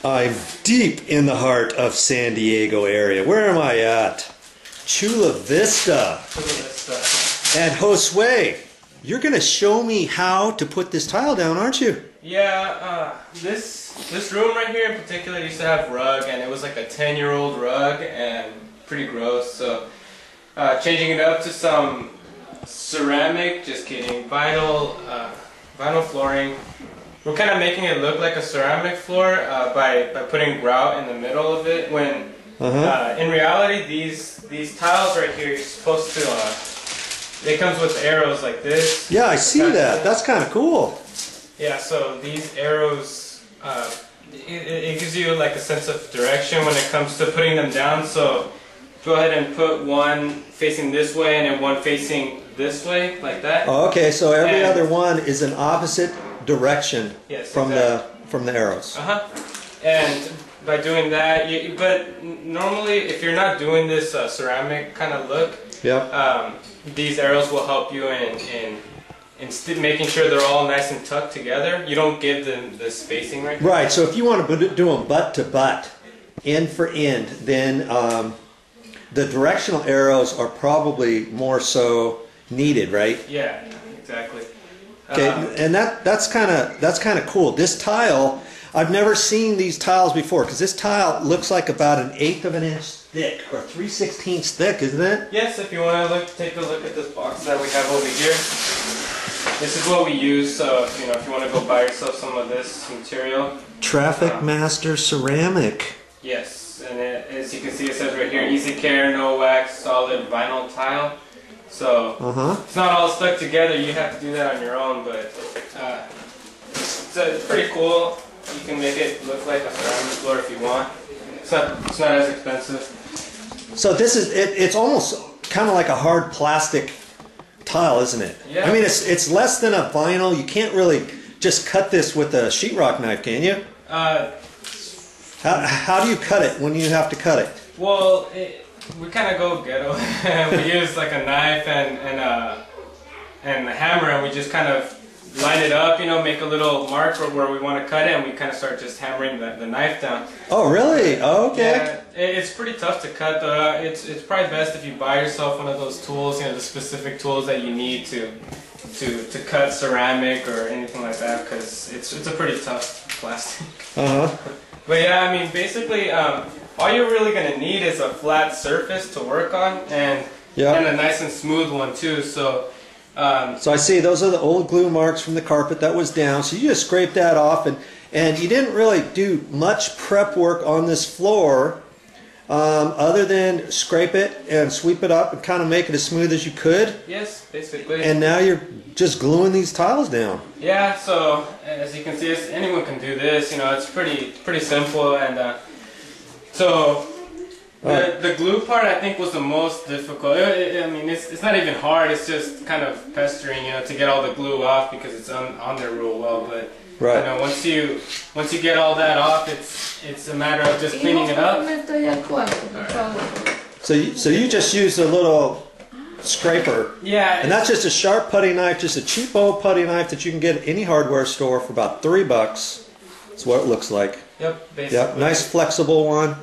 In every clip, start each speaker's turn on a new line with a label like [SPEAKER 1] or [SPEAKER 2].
[SPEAKER 1] I'm deep in the heart of San Diego area. Where am I at? Chula Vista. And Josue, you're going to show me how to put this tile down, aren't you?
[SPEAKER 2] Yeah, this room right here in particular used to have rug, and it was like a 10-year-old rug and pretty gross. So changing it up to some ceramic, just kidding, vinyl flooring. We're kind of making it look like a ceramic floor by putting grout in the middle of it. When in reality, these tiles right here, you're supposed to. It comes with arrows like this.
[SPEAKER 1] Yeah, I see that. That's kind of cool.
[SPEAKER 2] Yeah, so these arrows, it gives you like a sense of direction when it comes to putting them down. So go ahead and put one facing this way and then one facing this way, like that.
[SPEAKER 1] Oh, okay, so every other one is an opposite direction from the arrows.
[SPEAKER 2] And by doing that, but normally if you're not doing this ceramic kind of look, these arrows will help you in making sure they're all nice and tucked together. You don't give them the spacing right.
[SPEAKER 1] Right. So if you want to do them butt to butt, end for end, then the directional arrows are probably more so needed, right?
[SPEAKER 2] Yeah, exactly.
[SPEAKER 1] Okay, and that's kind of cool. This tile, I've never seen these tiles before, because this tile looks like about 1/8 of an inch thick, or 3/16 thick, isn't it?
[SPEAKER 2] Yes, if you want to take a look at this box that we have over here. This is what we use. So if you want to go buy yourself some of this material.
[SPEAKER 1] Traffic Master ceramic.
[SPEAKER 2] Yes, and as you can see, it says right here, easy care, no wax, solid vinyl tile. So it's not all stuck together. You have to do that on your own, but it's pretty cool. You can make it look like a ceramic floor if you want. It's not as expensive.
[SPEAKER 1] So this is it's almost kind of like a hard plastic tile, isn't it?
[SPEAKER 2] Yeah.
[SPEAKER 1] I mean, it's less than a vinyl. You can't really just cut this with a sheetrock knife, can you? How do you cut it when you have to cut it?
[SPEAKER 2] Well, we kind of go ghetto. We use like a knife and a hammer, and we just kind of line it up, make a little mark where we want to cut it, and we kind of start just hammering the knife down. Oh, really? Oh, okay. Yeah, it's pretty tough to cut, though. It's probably best if you buy yourself one of those tools, the specific tools that you need to cut ceramic or anything like that, because it's a pretty tough plastic. But yeah, I mean, basically, all you're really going to need is a flat surface to work on, and a nice and smooth one too. So I see those are the old glue marks from the carpet that was down. So you just scrape that off, and you didn't really do much prep work on this floor, other than scrape it and sweep it up and kind of make it as smooth as you could. Yes, basically. And now you're just gluing these tiles down. Yeah. So as you can see, anyone can do this. It's pretty simple, and so. The glue part, I think, was the most difficult. I mean, it's not even hard. It's just kind of pestering, to get all the glue off, because it's on there real well. But once you get all that off, it's a matter of just cleaning it up. So you just use a little scraper. Yeah. And that's just a sharp putty knife, just a cheap old putty knife that you can get at any hardware store for about $3. That's what it looks like. Yep. Basically. Yep. Nice flexible one.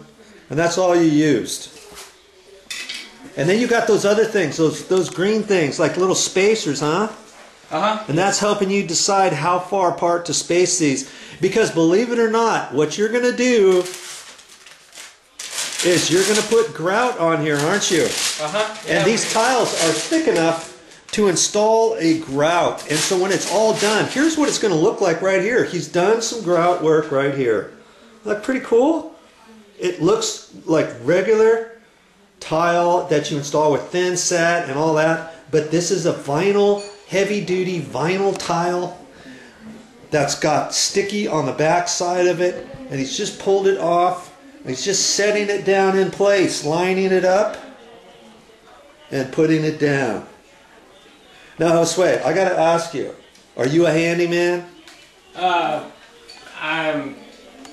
[SPEAKER 2] And that's all you used. And then you got those other things, those green things, like little spacers, huh? And that's helping you decide how far apart to space these. Because believe it or not, what you're going to do is you're going to put grout on here, aren't you? And these tiles are thick enough to install a grout. And so when it's all done, here's what it's going to look like right here. He's done some grout work right here. Look pretty cool? It looks like regular tile that you install with thinset and all that, but this is a vinyl, heavy-duty vinyl tile that's got sticky on the back side of it, and he's just pulled it off, and he's just setting it down in place, lining it up, and putting it down. Now, Josue, I got to ask you, are you a handyman? I'm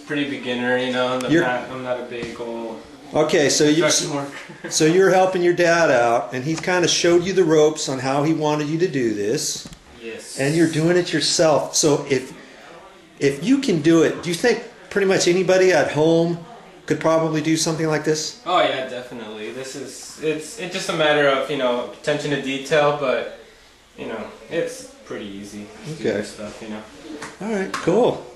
[SPEAKER 2] pretty beginner, I'm not a big old. Okay, so you're helping your dad out, and he's kind of showed you the ropes on how he wanted you to do this. Yes. And you're doing it yourself. So if you can do it, do you think
[SPEAKER 1] pretty much anybody at home could probably do something like this?
[SPEAKER 2] Oh yeah, definitely. It's just a matter of, you know, attention to detail, but you know, it's pretty easy to do this stuff, you know.
[SPEAKER 1] All right, cool.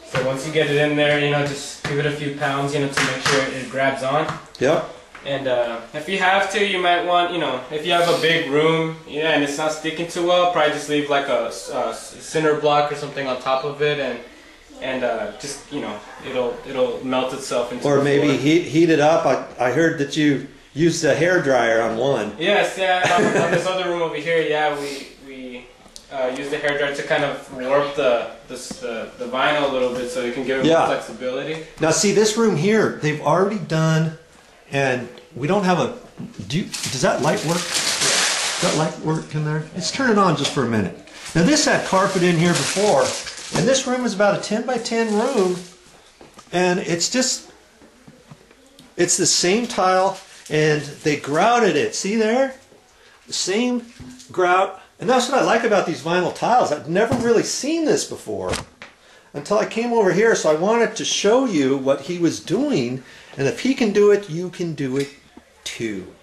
[SPEAKER 2] So once you get it in there, you know, just give it a few pounds, you know, to make sure it grabs on.
[SPEAKER 1] Yep.
[SPEAKER 2] And if you have to, you might want, you know, if you have a big room, yeah, and it's not sticking too well, probably just leave like a cinder block or something on top of it, and just, you know, it'll melt itself into.
[SPEAKER 1] Or maybe heat it up. I heard that you used a hair dryer on one.
[SPEAKER 2] Yes, yeah. On this other room over here, yeah, we use the hairdryer to kind of warp the vinyl a little bit so you can give it more flexibility.
[SPEAKER 1] Now see, this room here, they've already done, and we don't have a, does that light work? Does that light work in there? Let's turn it on just for a minute. Now this had carpet in here before, and this room is about a 10 by 10 room, and it's the same tile, and they grouted it. See there? The same grout. And that's what I like about these vinyl tiles. I've never really seen this before until I came over here, so I wanted to show you what he was doing, and if he can do it, you can do it too.